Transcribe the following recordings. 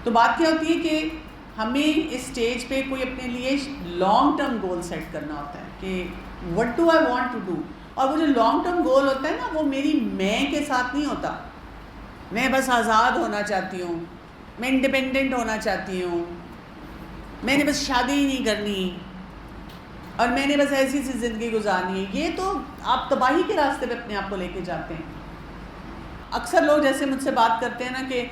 تو بات کیا ہوتی ہے کہ ہمیں اس اسٹیج پہ کوئی اپنے لیے لانگ ٹرم گول سیٹ کرنا ہوتا ہے کہ what do I want to do. اور وہ جو لانگ ٹرم گول ہوتا ہے نا، وہ میری میں کے ساتھ نہیں ہوتا. میں بس آزاد ہونا چاہتی ہوں، میں انڈیپینڈنٹ ہونا چاہتی ہوں، میں نے بس شادی ہی نہیں کرنی، اور میں نے بس ایسی سی زندگی گزارنی ہے. یہ تو آپ تباہی کے راستے پہ اپنے آپ کو لے کے جاتے ہیں. اکثر لوگ جیسے مجھ سے بات کرتے ہیں نا کہ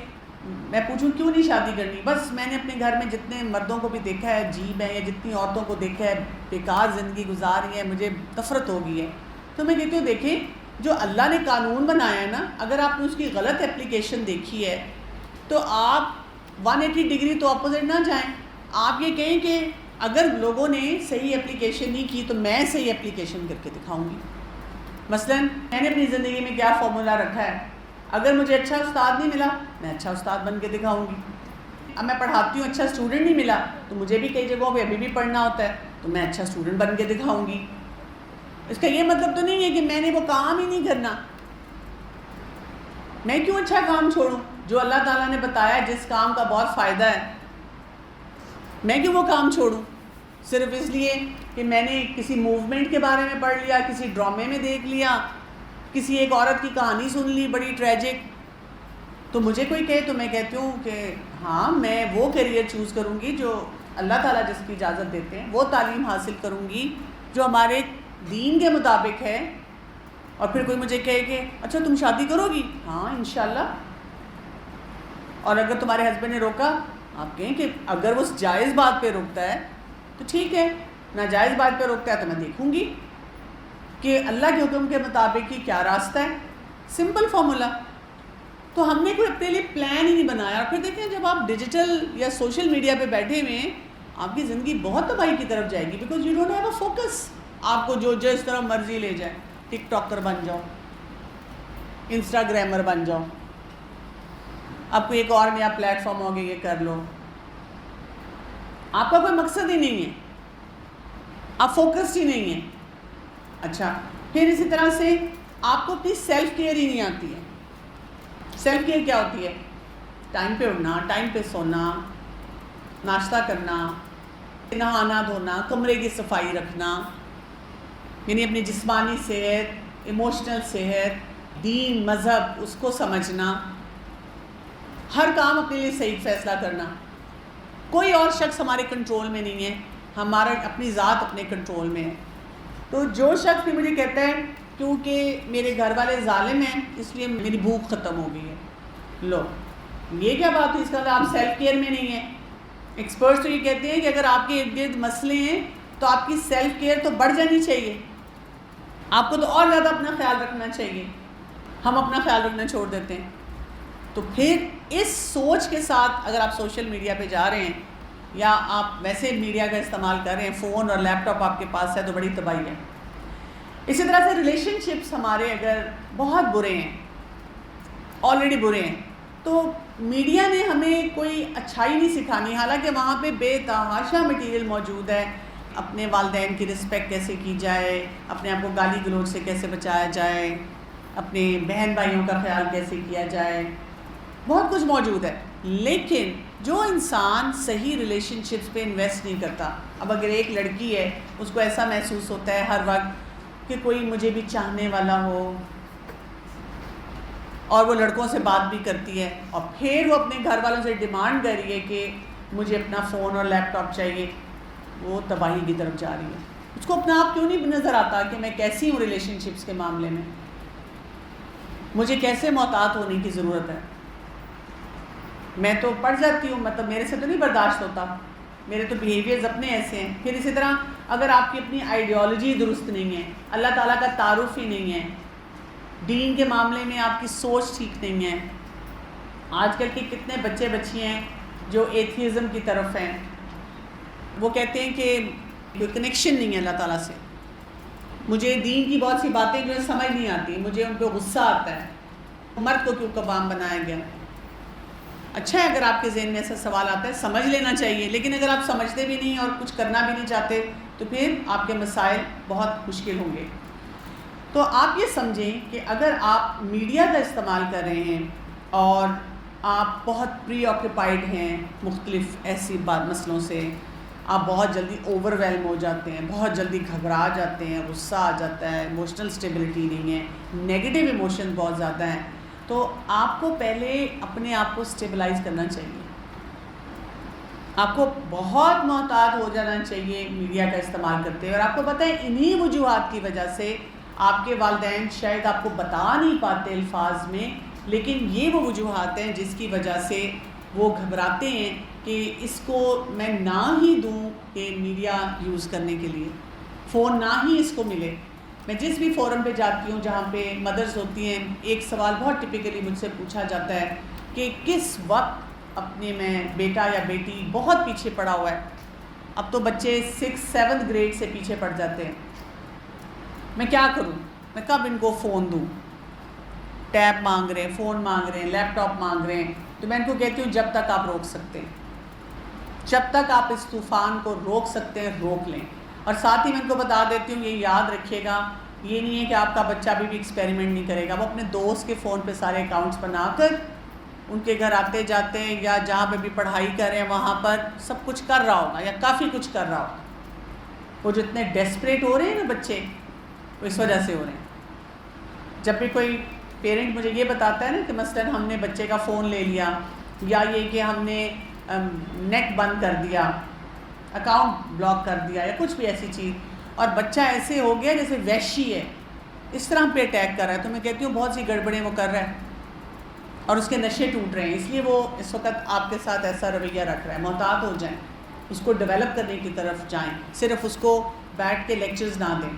میں پوچھوں کیوں نہیں شادی کرنی، بس میں نے اپنے گھر میں جتنے مردوں کو بھی دیکھا ہے عجیب ہے، یا جتنی عورتوں کو دیکھا ہے بیکار زندگی گزار رہی ہیں، مجھے نفرت ہو گئی ہے. تو میں کہتی ہوں دیکھیں، جو اللہ نے قانون بنایا ہے نا، اگر آپ نے اس کی غلط اپلیکیشن دیکھی ہے تو آپ 180 ڈگری تو اپوزٹ نہ جائیں. آپ یہ کہیں کہ اگر لوگوں نے صحیح اپلیکیشن نہیں کی تو میں صحیح اپلیکیشن کر کے دکھاؤں گی. مثلاً میں نے اپنی زندگی میں کیا فارمولا رکھا ہے، اگر مجھے اچھا استاد نہیں ملا میں اچھا استاد بن کے دکھاؤں گی. اب میں پڑھاتی ہوں، اچھا اسٹوڈنٹ نہیں ملا تو مجھے بھی کئی جگہوں پہ ابھی بھی پڑھنا ہوتا ہے، تو میں اچھا اسٹوڈنٹ بن کے دکھاؤں گی. اس کا یہ مطلب تو نہیں ہے کہ میں نے وہ کام ہی نہیں کرنا. میں کیوں اچھا کام چھوڑوں جو اللہ تعالیٰ نے بتایا جس کام کا بہت فائدہ ہے، میں کیوں وہ کام چھوڑوں صرف اس لیے کہ میں نے کسی موومنٹ کے بارے میں پڑھ لیا، کسی ڈرامے میں دیکھ لیا، کسی ایک عورت کی کہانی سن لی بڑی ٹریجک. تو مجھے کوئی کہے تو میں کہتی ہوں کہ ہاں میں وہ کیریئر چوز کروں گی جو اللہ تعالیٰ جس کی اجازت دیتے ہیں، وہ تعلیم حاصل کروں گی جو ہمارے دین کے مطابق ہے. اور پھر کوئی مجھے کہے کہ اچھا تم شادی کرو گی، ہاں انشاءاللہ. اور اگر تمہارے ہسبینڈ نے روکا، آپ کہیں کہ اگر وہ جائز بات پہ روکتا ہے تو ٹھیک ہے، ناجائز بات پہ روکتا ہے تو میں دیکھوں گی کہ اللہ کے حکم کے مطابق ہی کیا راستہ ہے. Simple formula. تو ہم نے کوئی اپنے لیے پلان ہی نہیں بنایا. اور پھر دیکھیں جب آپ ڈیجیٹل یا سوشل میڈیا پہ بیٹھے ہوئے ہیں، آپ کی زندگی بہت تباہی کی طرف جائے گی، because you don't have a focus. آپ کو جو اس طرح مرضی لے جائے، ٹک ٹاکر بن جاؤ، انسٹاگرامر بن جاؤ، آپ کو ایک اور نیا پلیٹ فارم ہوگا یہ کر لو. آپ کا کوئی مقصد ہی نہیں ہے، آپ فوکسڈ ہی نہیں ہیں. اچھا، پھر اسی طرح سے آپ کو اپنی سیلف کیئر ہی نہیں آتی ہے. سیلف کیئر کیا ہوتی ہے؟ ٹائم پہ اٹھنا، ٹائم پہ سونا، ناشتہ کرنا، نہانا دھونا، کمرے کی صفائی رکھنا، یعنی اپنی جسمانی صحت، ایموشنل صحت، دین، مذہب اس کو سمجھنا، ہر کام اپنے لیے صحیح فیصلہ کرنا. کوئی اور شخص ہمارے کنٹرول میں نہیں ہے، ہمارا اپنی ذات اپنے کنٹرول میں ہے. تو جو شخص بھی مجھے کہتا ہے کیونکہ میرے گھر والے ظالم ہیں اس لیے میری بھوک ختم ہو گئی ہے، لو یہ کیا بات ہے؟ اس کا مطلب آپ سیلف کیئر میں نہیں ہیں. ایکسپرٹس تو یہ کہتے ہیں کہ اگر آپ کے ارد گرد مسئلے ہیں تو آپ کی سیلف کیئر تو بڑھ جانی چاہیے، آپ کو تو اور زیادہ اپنا خیال رکھنا چاہیے. ہم اپنا خیال رکھنا چھوڑ دیتے ہیں. تو پھر اس سوچ کے ساتھ اگر آپ سوشل میڈیا پہ جا رہے ہیں یا آپ ویسے میڈیا کا استعمال کر رہے ہیں، فون اور لیپ ٹاپ آپ کے پاس ہے، تو بڑی تباہی ہے. اسی طرح سے ریلیشن شپس ہمارے اگر بہت برے ہیں، آلریڈی برے ہیں، تو میڈیا نے ہمیں کوئی اچھائی نہیں سکھانی. حالانکہ وہاں پہ بے تحاشا مٹیریل موجود ہے. اپنے والدین کی رسپیکٹ کیسے کی جائے، اپنے آپ کو گالی گلوچ سے کیسے بچایا جائے، اپنے بہن بھائیوں کا خیال کیسے کیا جائے، بہت کچھ موجود ہے. لیکن جو انسان صحیح ریلیشن شپس پہ انویسٹ نہیں کرتا، اب اگر ایک لڑکی ہے اس کو ایسا محسوس ہوتا ہے ہر وقت کہ کوئی مجھے بھی چاہنے والا ہو، اور وہ لڑکوں سے بات بھی کرتی ہے، اور پھر وہ اپنے گھر والوں سے ڈیمانڈ کر رہی ہے کہ مجھے اپنا فون اور لیپ ٹاپ چاہیے، وہ تباہی کی طرف جا رہی ہے. اس کو اپنا آپ کیوں نہیں نظر آتا کہ میں کیسی ہوں ریلیشن شپس کے معاملے میں، مجھے کیسے محتاط ہونے کی ضرورت ہے. میں تو پڑ جاتی ہوں، مطلب میرے سے تو نہیں برداشت ہوتا، میرے تو بیہیویئرز اپنے ایسے ہیں. پھر اسی طرح اگر آپ کی اپنی آئیڈیالوجی درست نہیں ہے، اللہ تعالیٰ کا تعارف ہی نہیں ہے، دین کے معاملے میں آپ کی سوچ ٹھیک نہیں ہے. آج کل کے کتنے بچے بچی ہیں جو ایتھیزم کی طرف ہیں، وہ کہتے ہیں کہ کوئی کنیکشن نہیں ہے اللہ تعالیٰ سے، مجھے دین کی بہت سی باتیں جو ہے سمجھ نہیں آتی، مجھے ان پہ غصہ آتا ہے، مرد کو کیوں قوام بنایا گیا. اچھا ہے اگر آپ کے ذہن میں ایسا سوال آتا ہے، سمجھ لینا چاہیے. لیکن اگر آپ سمجھتے بھی نہیں اور کچھ کرنا بھی نہیں چاہتے تو پھر آپ کے مسائل بہت مشکل ہوں گے. تو آپ یہ سمجھیں کہ اگر آپ میڈیا کا استعمال کر رہے ہیں اور آپ بہت پری آکوپائڈ ہیں مختلف ایسی مسئلوں سے، آپ بہت جلدی اوور ویلم ہو جاتے ہیں، بہت جلدی گھبرا جاتے ہیں، غصہ آ جاتا ہے، ایموشنل اسٹیبلٹی نہیں ہے، نیگیٹو ایموشن بہت زیادہ ہیں، تو آپ کو پہلے اپنے آپ کو اسٹیبلائز کرنا چاہیے. آپ کو بہت محتاط ہو جانا چاہیے میڈیا کا استعمال کرتے ہیں. اور آپ کو پتہ ہے انہی وجوہات کی وجہ سے آپ کے والدین شاید آپ کو بتا نہیں پاتے الفاظ میں، لیکن یہ وہ وجوہات ہیں جس کی وجہ سے وہ گھبراتے ہیں کہ اس کو میں نہ ہی دوں کہ میڈیا یوز کرنے کے لیے، فون نہ ہی اس کو ملے. میں جس بھی فورم پہ جاتی ہوں جہاں پہ مدرس ہوتی ہیں، ایک سوال بہت ٹپیکلی مجھ سے پوچھا جاتا ہے کہ کس وقت اپنے میں بیٹا یا بیٹی بہت پیچھے پڑا ہوا ہے، اب تو بچے 6-7 گریڈ سے پیچھے پڑ جاتے ہیں، میں کیا کروں، میں کب ان کو فون دوں؟ ٹیب مانگ رہے ہیں، فون مانگ رہے ہیں، لیپ ٹاپ مانگ رہے ہیں. تو میں ان کو کہتی ہوں جب تک آپ روک سکتے ہیں، جب تک آپ اس طوفان کو روک سکتے ہیں روک لیں. اور ساتھ ہی میں ان کو بتا دیتی ہوں یہ یاد رکھیے گا، یہ نہیں ہے کہ آپ کا بچہ ابھی بھی ایکسپیریمنٹ نہیں کرے گا، وہ اپنے دوست کے فون پہ سارے اکاؤنٹس بنا کر ان کے گھر آتے جاتے ہیں یا جہاں پہ بھی پڑھائی کر رہے ہیں وہاں پر سب کچھ کر رہا ہوگا یا کافی کچھ کر رہا ہوگا. وہ جو اتنے ڈیسپریٹ ہو رہے ہیں نا بچے، وہ اس وجہ سے ہو رہے ہیں. جب بھی کوئی پیرنٹ مجھے یہ بتاتا ہے نا کہ مثلاً ہم نے بچے کا فون لے لیا، یا یہ کہ ہم نے نیٹ بند کر دیا، اکاؤنٹ بلاک کر دیا یا کچھ بھی ایسی چیز، اور بچہ ایسے ہو گیا جیسے وحشی ہے، اس طرح پہ اٹیک کر رہا ہے، تو میں کہتی ہوں بہت سی گڑبڑیں وہ کر رہا ہے اور اس کے نشے ٹوٹ رہے ہیں، اس لیے وہ اس وقت آپ کے ساتھ ایسا رویہ رکھ رہا ہے. محتاط ہو جائیں، اس کو ڈیولپ کرنے کی طرف جائیں، صرف اس کو بیٹھ کے لیکچرز نہ دیں.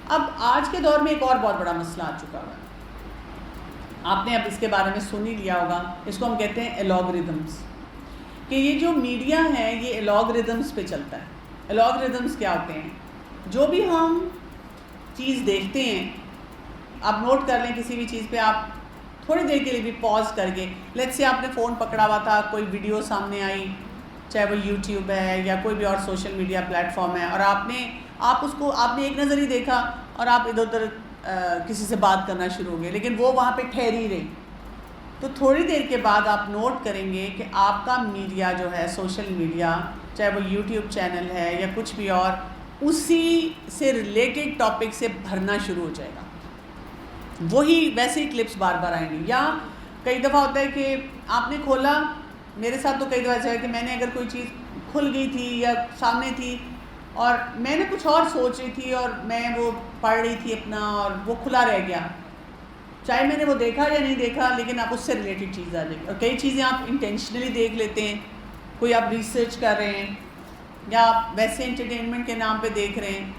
اب آج کے دور میں ایک اور بہت بڑا مسئلہ آ چکا ہوا ہے، آپ نے اب اس کے بارے میں سن ہی لیا ہوگا، اس کو ہم کہتے ہیں الگورتھمز. کہ یہ جو میڈیا ہے یہ الگورتھمز پہ چلتا ہے. الگورتھمز کیا ہوتے ہیں؟ جو بھی ہم چیز دیکھتے ہیں، آپ نوٹ کر لیں کسی بھی چیز پہ آپ تھوڑی دیر کے لیے بھی پاز کر کے، لیٹس سے آپ نے فون پکڑا ہوا تھا، کوئی ویڈیو سامنے آئی، چاہے وہ یوٹیوب ہے یا کوئی بھی اور سوشل میڈیا پلیٹ فارم ہے، اور آپ نے ایک نظر ہی دیکھا اور آپ ادھر ادھر کسی سے بات کرنا شروع ہو گئے، لیکن وہ وہاں پہ ٹھہری رہی. تو تھوڑی دیر کے بعد آپ نوٹ کریں گے کہ آپ کا میڈیا جو ہے، سوشل میڈیا، چاہے وہ یوٹیوب چینل ہے یا کچھ بھی اور، اسی سے ریلیٹڈ ٹاپک سے بھرنا شروع ہو جائے گا. وہی ویسے ہی کلپس بار بار آئیں گی. یا کئی دفعہ ہوتا ہے کہ آپ نے کھولا، میرے ساتھ تو کئی دفعہ ایسا ہے کہ میں نے اگر کوئی چیز کھل گئی تھی یا سامنے تھی اور میں نے کچھ اور سوچ رہی تھی اور میں وہ پڑھ رہی تھی اپنا اور وہ کھلا رہ گیا، چاہے میں نے وہ دیکھا یا نہیں دیکھا، لیکن آپ اس سے ریلیٹڈ چیز آ جائے گی. اور کئی چیزیں آپ انٹینشنلی دیکھ لیتے ہیں، کوئی آپ ریسرچ کر رہے ہیں یا آپ ویسے انٹرٹینمنٹ کے نام پہ دیکھ رہے ہیں.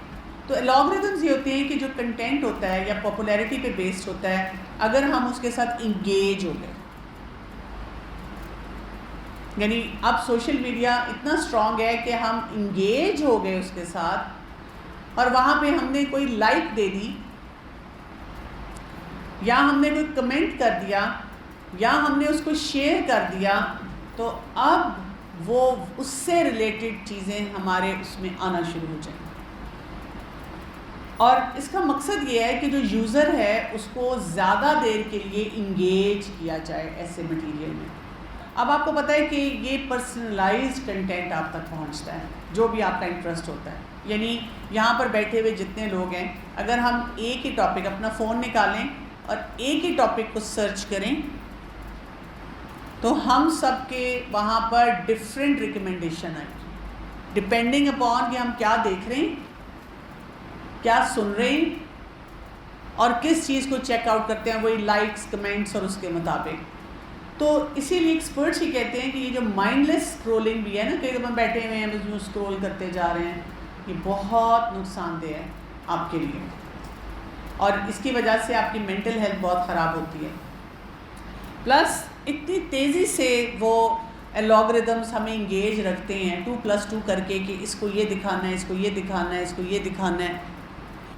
تو الگورتھمز یہ ہوتے ہیں کہ جو کنٹینٹ ہوتا ہے یا پاپولیرٹی پہ بیسڈ ہوتا ہے، اگر ہم اس کے ساتھ انگیج ہو گئے، یعنی اب سوشل میڈیا اتنا اسٹرانگ ہے کہ ہم انگیج ہو گئے اس کے ساتھ، اور وہاں پہ ہم نے کوئی لائک دے دی یا ہم نے کوئی کمنٹ کر دیا یا ہم نے اس کو شیئر کر دیا، تو اب وہ اس سے ریلیٹڈ چیزیں ہمارے اس میں آنا شروع ہو جائیں. اور اس کا مقصد یہ ہے کہ جو یوزر ہے اس کو زیادہ دیر کے لیے انگیج کیا جائے ایسے مٹیریل میں. اب آپ کو پتہ ہے کہ یہ پرسنلائزڈ کنٹینٹ آپ تک پہنچتا ہے، جو بھی آپ کا انٹرسٹ ہوتا ہے. یعنی یہاں پر بیٹھے ہوئے جتنے لوگ ہیں، اگر ہم ایک ہی ٹاپک، اپنا فون نکالیں اور ایک ہی ٹاپک کو سرچ کریں، تو ہم سب کے وہاں پر ڈفرینٹ ریکمنڈیشن آئیں گی، ڈپینڈنگ اپون کہ ہم کیا دیکھ رہے ہیں، کیا سن رہے ہیں اور کس چیز کو چیک آؤٹ کرتے ہیں، وہی لائکس، کمنٹس اور اس کے مطابق. تو اسی لیے ایکسپرٹس ہی کہتے ہیں کہ یہ جو مائنڈ لیس اسکرولنگ بھی ہے نا، کئی دفعہ بیٹھے ہوئے ہیں یوں اسکرول کرتے جا رہے ہیں، یہ بہت نقصان دہ ہے آپ کے لیے، اور اس کی وجہ سے آپ کی مینٹل ہیلتھ بہت خراب ہوتی ہے. پلس اتنی تیزی سے وہ الگورتھمز ہمیں انگیج رکھتے ہیں 2+2 کر کے کہ اس کو یہ دکھانا ہے، اس کو یہ دکھانا ہے، اس کو یہ دکھانا ہے.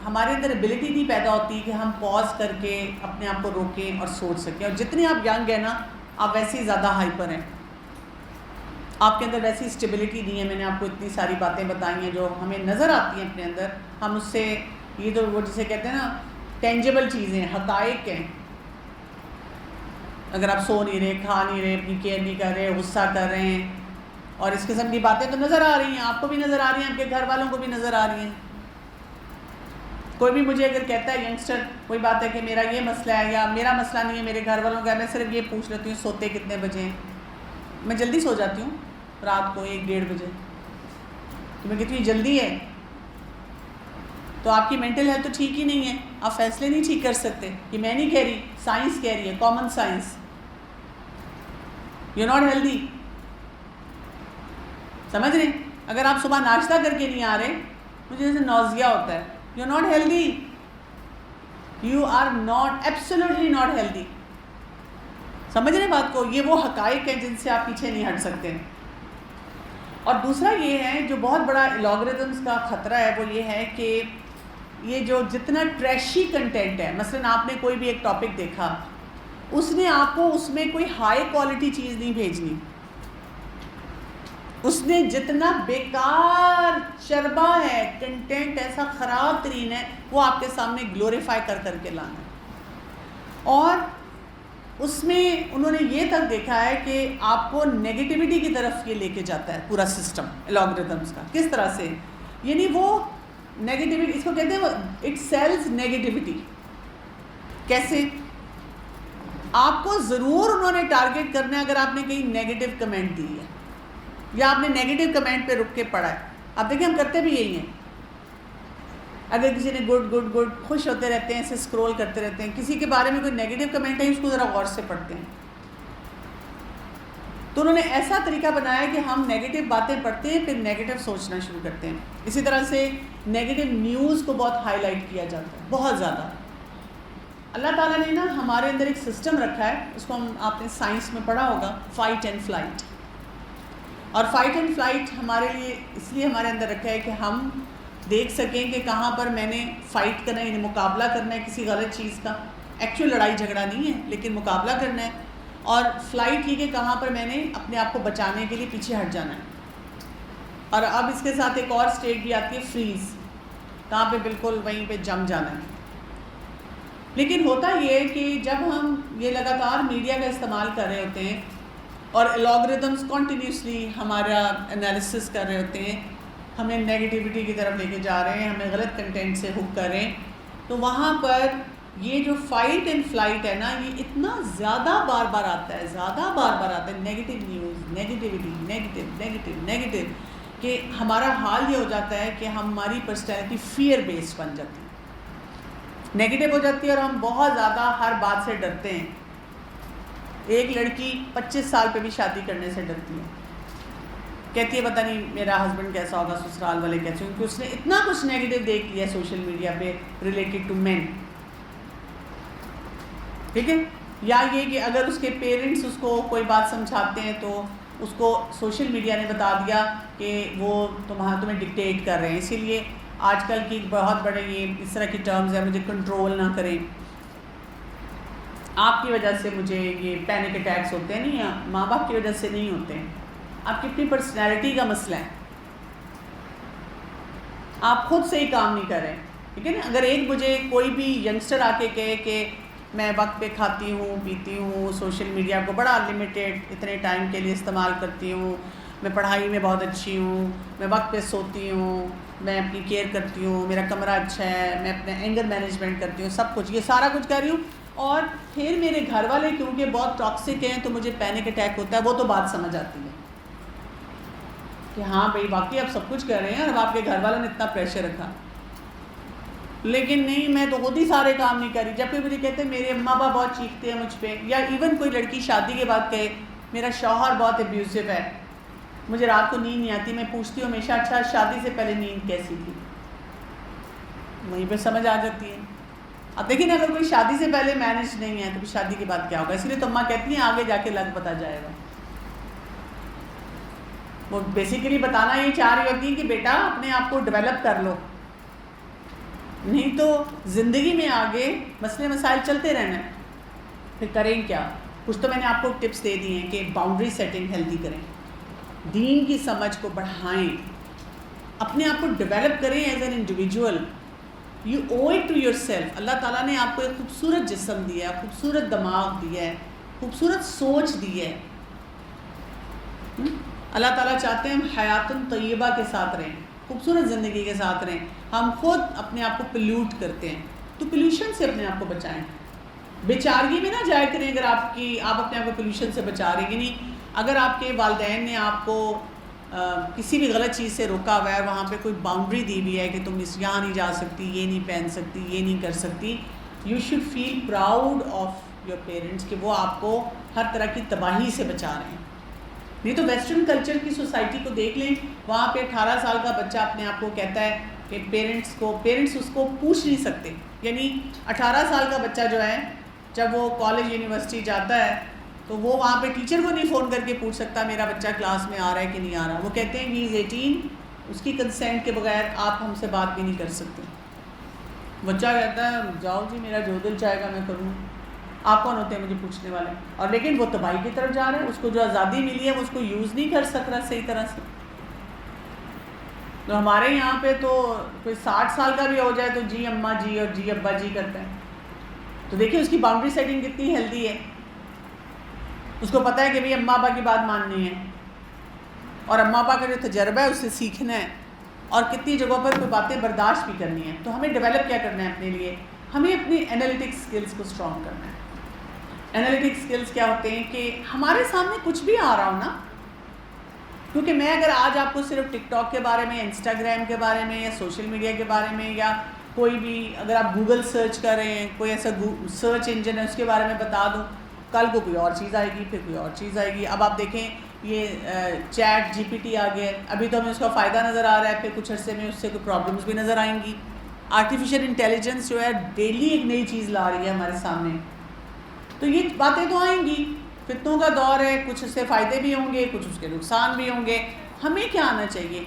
ہمارے اندر ایبلٹی نہیں پیدا ہوتی کہ ہم پاز کر کے اپنے آپ کو روکیں اور سوچ سکیں. اور جتنے آپ ینگ ہیں نا، آپ ویسے ہی زیادہ ہائپر ہیں، آپ کے اندر ویسی اسٹیبلٹی نہیں ہے. میں نے آپ کو اتنی ساری باتیں بتائی ہیں جو ہمیں نظر آتی ہیں اپنے اندر، ہم اس سے، یہ تو وہ جسے کہتے ہیں نا ٹینجیبل چیزیں، حقائق ہیں، اگر آپ سو نہیں رہے، کھا نہیں رہے، اپنی کیئر نہیں کر رہے، غصہ کر رہے ہیں، اور اس قسم کی باتیں تو نظر آ رہی ہیں، آپ کو بھی نظر آ رہی ہیں، آپ کے گھر والوں کو بھی نظر آ رہی ہیں. کوئی بھی مجھے اگر کہتا ہے ینگسٹر کوئی بات ہے کہ میرا یہ مسئلہ ہے یا میرا مسئلہ نہیں ہے، میرے گھر والوں کا، میں صرف یہ پوچھ لیتی ہوں سوتے کتنے بجے ہیں. میں جلدی سو جاتی ہوں رات کو 1-1:30 بجے. تو میں کہتی ہوں جلدی ہے، تو آپ کی مینٹل ہیلتھ تو ٹھیک ہی نہیں ہے. آپ فیصلے نہیں ٹھیک کر سکتے. یہ میں نہیں کہہ رہی، سائنس کہہ رہی ہے، common science. You not healthy. سمجھ رہے ہیں؟ اگر آپ صبح ناشتہ کر کے نہیں آ رہے، مجھے جیسے نوزیا ہوتا ہے. You are not healthy. You are not, absolutely not healthy. سمجھ رہے بات کو؟ یہ وہ حقائق ہیں جن سے آپ پیچھے نہیں ہٹ سکتے. اور دوسرا یہ ہے جو بہت بڑا الگورتھمس کا خطرہ ہے، وہ یہ ہے کہ یہ جو جتنا ٹریشی کنٹینٹ ہے، مثلا آپ نے کوئی بھی ایک ٹاپک دیکھا، اس نے آپ کو اس میں کوئی ہائی کوالٹی چیز نہیں بھیجنی. اس نے جتنا بیکار چربا ہے، کنٹینٹ ایسا خراب ترین ہے، وہ آپ کے سامنے گلوریفائی کر کر کے لانا ہے. اور اس میں انہوں نے یہ تک دیکھا ہے کہ آپ کو نیگیٹیوٹی کی طرف یہ لے کے جاتا ہے پورا سسٹم الگورتھمس کا. کس طرح سے؟ یعنی وہ نیگیٹیوٹی، اس کو کہتے ہیں وہ اٹ سیلز نیگیٹیوٹی. کیسے؟ آپ کو ضرور انہوں نے ٹارگٹ کرنا ہے اگر آپ نے کہیں نیگیٹو کمنٹ دی ہے یا آپ نے نیگیٹو کمنٹ پہ رک کے پڑھا ہے. آپ دیکھیں ہم کرتے بھی یہی ہیں. اگر کسی نے گڈ خوش ہوتے رہتے ہیں، اسے اسکرول کرتے رہتے ہیں. کسی کے بارے میں کوئی نیگیٹو کمنٹ ہے، اس کو ذرا غور سے پڑھتے ہیں. تو انہوں نے ایسا طریقہ بنایا کہ ہم نیگیٹو باتیں پڑھتے ہیں، پھر نیگیٹو سوچنا شروع کرتے ہیں. اسی طرح سے نیگیٹو نیوز کو بہت ہائی لائٹ کیا جاتا ہے، بہت زیادہ. اللہ تعالیٰ نے نا ہمارے اندر ایک سسٹم رکھا ہے، اس کو آپ نے سائنس میں پڑھا ہوگا، فائٹ اینڈ فلائٹ. اور فائٹ اینڈ فلائٹ ہمارے لیے اس لیے ہمارے اندر رکھا ہے کہ ہم دیکھ سکیں کہ کہاں پر میں نے فائٹ کرنا ہے، یعنی مقابلہ کرنا ہے کسی غلط چیز کا. ایکچوئل لڑائی جھگڑا نہیں ہے لیکن مقابلہ کرنا ہے. اور فلائٹ یہ کہ کہاں پر میں نے اپنے آپ کو بچانے کے لیے پیچھے ہٹ جانا ہے. اور اب اس کے ساتھ ایک اور اسٹیٹ بھی آتی ہے، فریز، کہاں پہ بالکل وہیں پہ جم جانا ہے. لیکن ہوتا یہ ہے کہ جب ہم یہ لگاتار میڈیا کا استعمال کر رہے ہوتے ہیں اور الگورتھمس کنٹینیوسلی ہمارا انالیسس کر رہے ہوتے ہیں، ہمیں نیگیٹیوٹی کی طرف لے کے جا رہے ہیں، ہمیں غلط کنٹینٹ سے ہک کر رہے ہیں، تو وہاں پر یہ جو فائٹ اینڈ فلائٹ ہے نا، یہ اتنا زیادہ بار بار آتا ہے، نیگیٹو نیوز، نیگیٹو، کہ ہمارا حال یہ ہو جاتا ہے کہ ہماری پرسنالٹی فیئر بیسڈ بن جاتی ہے، نیگیٹو ہو جاتی ہے، اور ہم بہت زیادہ ہر بات سے ڈرتے ہیں. ایک لڑکی 25 سال پہ بھی شادی کرنے سے ڈرتی ہے، کہتی ہے پتہ نہیں میرا ہسبینڈ کیسا ہوگا، سسرال والے کیسے ہوں، کیونکہ اس نے اتنا کچھ نیگیٹو دیکھ لیا سوشل میڈیا پہ ریلیٹڈ ٹو مین. ٹھیک ہے؟ یا یہ کہ اگر اس کے پیرنٹس اس کو کوئی بات سمجھاتے ہیں تو اس کو سوشل میڈیا نے بتا دیا کہ وہ تمہیں ڈکٹیٹ کر رہے ہیں. اسی لیے آج کل کی بہت بڑے یہ اس طرح کی ٹرمز ہیں، مجھے کنٹرول نہ کریں، آپ کی وجہ سے مجھے یہ پینک اٹیکس ہوتے ہیں. نہیں، ماں باپ کی وجہ سے نہیں ہوتے ہیں، آپ کی اپنی پرسنالٹی کا مسئلہ ہے، آپ خود سے ہی کام نہیں کر رہے. ٹھیک ہے نا؟ اگر ایک مجھے کوئی بھی ینگسٹر آ کے کہے کہ میں وقت پہ کھاتی ہوں، پیتی ہوں، سوشل میڈیا کو بڑا لمیٹیڈ اتنے ٹائم کے لیے استعمال کرتی ہوں، میں پڑھائی میں بہت اچھی ہوں، میں وقت پہ سوتی ہوں، میں اپنی کیئر کرتی ہوں، میرا کمرہ اچھا ہے، میں اپنے اینگر مینجمنٹ کرتی ہوں، سب کچھ، یہ سارا کچھ کر رہی ہوں، اور پھر میرے گھر والے کیونکہ بہت ٹاکسک ہیں تو مجھے پینک اٹیک ہوتا ہے، وہ تو بات سمجھ آتی ہے کہ ہاں بھائی واقعی آپ سب کچھ کر رہے ہیں اور اب آپ کے گھر والوں نے اتنا پریشر رکھا. لیکن نہیں، میں تو خود ہی سارے کام نہیں کر رہی. جب کہ مجھے کہتے ہیں میرے اماں ابا بہت چیختے ہیں مجھ پہ، یا ایون کوئی لڑکی شادی کے بعد کہے میرا شوہر بہت ابیوزو ہے، مجھے رات کو نیند نہیں آتی. میں پوچھتی ہوں ہمیشہ اچھا شادی سے پہلے نیند کیسی تھی؟ وہیں پہ سمجھ آ جاتی ہے. اب دیکھیں اگر کوئی شادی سے پہلے مینج نہیں ہے تو پھر شادی کے بعد کیا ہوگا. اس لیے تو اماں کہتی ہیں آگے جا کے لگ پتہ جائے گا. وہ بیسیکلی بتانا یہ چاہ رہی ہوتی ہیں کہ بیٹا اپنے آپ کو ڈیولپ کر لو، نہیں تو زندگی میں آگے مسئلے مسائل چلتے رہنا ہے. پھر کریں کیا؟ کچھ تو میں نے آپ کو ٹپس دے دی ہیں کہ باؤنڈری سیٹنگ ہیلدی کریں، دین کی سمجھ کو بڑھائیں، اپنے آپ کو ڈیولپ کریں as an individual. You owe it to yourself. اللہ تعالیٰ نے آپ کو ایک خوبصورت جسم دیا ہے، خوبصورت دماغ دیا ہے، خوبصورت سوچ دی ہے. اللہ تعالیٰ چاہتے ہیں ہم حیات طیبہ کے ساتھ رہیں, خوبصورت زندگی کے ساتھ رہیں. ہم خود اپنے آپ کو پلیوٹ کرتے ہیں, تو پلیوشن سے اپنے آپ کو بچائیں. بیچارگی میں نہ جایا کریں اگر آپ اپنے آپ کو پلیوشن سے بچا رہے ہیں. نہیں, اگر آپ کے والدین نے آپ کو کسی بھی غلط چیز سے روکا ہوا ہے, وہاں پہ کوئی باؤنڈری دی ہوئی ہے کہ تم یہاں نہیں جا سکتی, یہ نہیں پہن سکتی, یہ نہیں کر سکتی, you should feel proud of your parents کہ وہ آپ کو ہر طرح کی تباہی سے بچا رہے ہیں. نہیں تو ویسٹرن کلچر کی سوسائٹی کو دیکھ لیں, وہاں پہ 18 سال کا بچہ اپنے آپ کو کہتا ہے کہ پیرنٹس اس کو پوچھ نہیں سکتے. یعنی 18 سال کا بچہ جو ہے جب وہ کالج یونیورسٹی جاتا ہے تو وہ وہاں پہ ٹیچر کو نہیں فون کر کے پوچھ سکتا میرا بچہ کلاس میں آ رہا ہے کہ نہیں آ رہا. وہ کہتے ہیں ہی از 18, اس کی کنسینٹ کے بغیر آپ ہم سے بات بھی نہیں کر سکتے. بچہ کہتا ہے جاؤ جی میرا جو دل چاہے گا میں کروں, آپ کون ہوتے ہیں مجھے پوچھنے والے. اور لیکن وہ تباہی کی طرف جا رہا ہے, اس کو جو آزادی ملی ہے وہ اس کو یوز نہیں کر سک رہا صحیح طرح سے. تو ہمارے یہاں پہ تو کوئی 60 سال کا بھی ہو جائے تو جی اماں جی اور جی ابا جی کرتا ہے. تو دیکھیے اس کی باؤنڈری سیٹنگ کتنی ہیلدی ہے. اس کو پتہ ہے کہ بھئی اماں ابا کی بات ماننی ہے, اور اماں ابا کا جو تجربہ ہے اس سے سیکھنا ہے, اور کتنی جگہوں پر کوئی باتیں برداشت بھی کرنی ہے. تو ہمیں ڈیولپ کیا کرنا ہے اپنے لیے, ہمیں اپنی انالیٹک سکلز کو اسٹرانگ کرنا ہے. انالیٹک سکلز کیا ہوتے ہیں کہ ہمارے سامنے کچھ بھی آ رہا ہو نا, کیونکہ میں اگر آج آپ کو صرف ٹک ٹاک کے بارے میں, انسٹاگرام کے بارے میں, یا سوشل میڈیا کے بارے میں, یا کوئی بھی اگر آپ گوگل سرچ کر رہے ہیں, کوئی ایسا سرچ انجن ہے اس کے بارے میں بتا دوں, کل کو کوئی اور چیز آئے گی, پھر کوئی اور چیز آئے گی. اب آپ دیکھیں یہ چیٹ جی پی ٹی آ گیا, ابھی تو ہمیں اس کا فائدہ نظر آ رہا ہے, پھر کچھ عرصے میں اس سے کوئی پرابلمس بھی نظر آئیں گی. آرٹیفیشیل انٹیلیجنس جو ہے ڈیلی ایک نئی چیز لا رہی ہے ہمارے سامنے. تو یہ باتیں تو آئیں گی, فتنوں کا دور ہے, کچھ اس سے فائدے بھی ہوں گے, کچھ اس کے نقصان بھی ہوں گے. ہمیں کیا آنا چاہیے,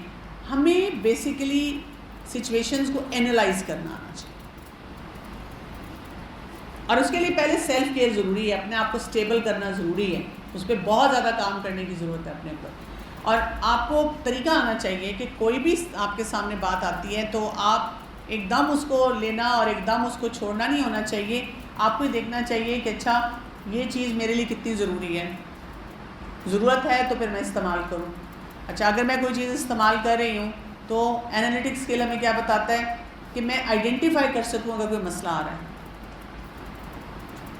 ہمیں بیسیکلی سچویشنز کو اینالائز کرنا آنا چاہیے. اور اس کے لیے پہلے سیلف کیئر ضروری ہے, اپنے آپ کو سٹیبل کرنا ضروری ہے, اس پہ بہت زیادہ کام کرنے کی ضرورت ہے اپنے اوپر. اور آپ کو طریقہ آنا چاہیے کہ کوئی بھی آپ کے سامنے بات آتی ہے تو آپ ایک دم اس کو لینا اور ایک دم اس کو چھوڑنا نہیں ہونا چاہیے. آپ کو دیکھنا چاہیے کہ اچھا یہ چیز میرے لیے کتنی ضروری ہے, ضرورت ہے تو پھر میں استعمال کروں. اچھا اگر میں کوئی چیز استعمال کر رہی ہوں تو انالیٹک اسکل ہمیں کیا بتاتا ہے کہ میں آئیڈینٹیفائی کر سکوں اگر کوئی مسئلہ آ رہا ہے.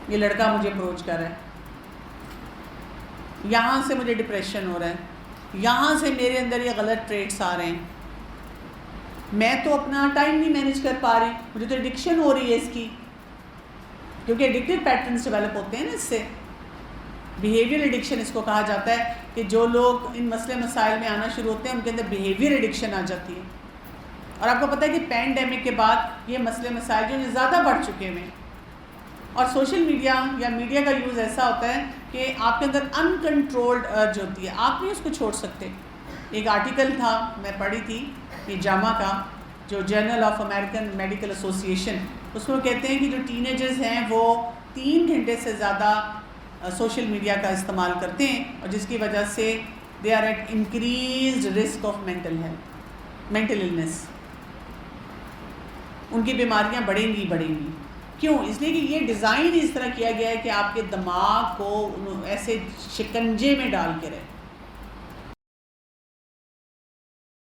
یہ لڑکا مجھے اپروچ کر رہا ہے, یہاں سے مجھے ڈپریشن ہو رہا ہے, یہاں سے میرے اندر یہ غلط ٹریٹس آ رہے ہیں, میں تو اپنا ٹائم نہیں مینیج کر پا رہی, مجھے تو ایڈکشن ہو رہی ہے اس کی, کیونکہ ایڈکٹیو پیٹرنس ڈیولپ ہوتے ہیں نا اس سے. بیہیویئر ایڈکشن اس کو کہا جاتا ہے کہ جو لوگ ان مسئلے مسائل میں آنا شروع ہوتے ہیں ان کے اندر بیہیویئر ایڈکشن آ جاتی ہے. اور آپ کو پتہ ہے کہ پینڈیمک کے بعد یہ مسئلے مسائل جو ہیں زیادہ بڑھ چکے ہیں. اور سوشل میڈیا یا میڈیا کا یوز ایسا ہوتا ہے کہ آپ کے اندر ان کنٹرولڈ ارج ہوتی ہے, آپ نہیں اس کو چھوڑ سکتے. ایک آرٹیکل تھا میں پڑھی تھی یہ جامع کا, جو journal of American medical association, اس میں وہ کہتے ہیں کہ جو ٹین ایجرز ہیں وہ 3 گھنٹے سے زیادہ سوشل میڈیا کا استعمال کرتے ہیں, اور جس کی وجہ سے they are at increased risk of mental illness. ان کی بیماریاں بڑھیں گی. کیوں؟ اس لیے کہ یہ ڈیزائن اس طرح کیا گیا ہے کہ آپ کے دماغ کو ایسے شکنجے میں ڈال کے رہے.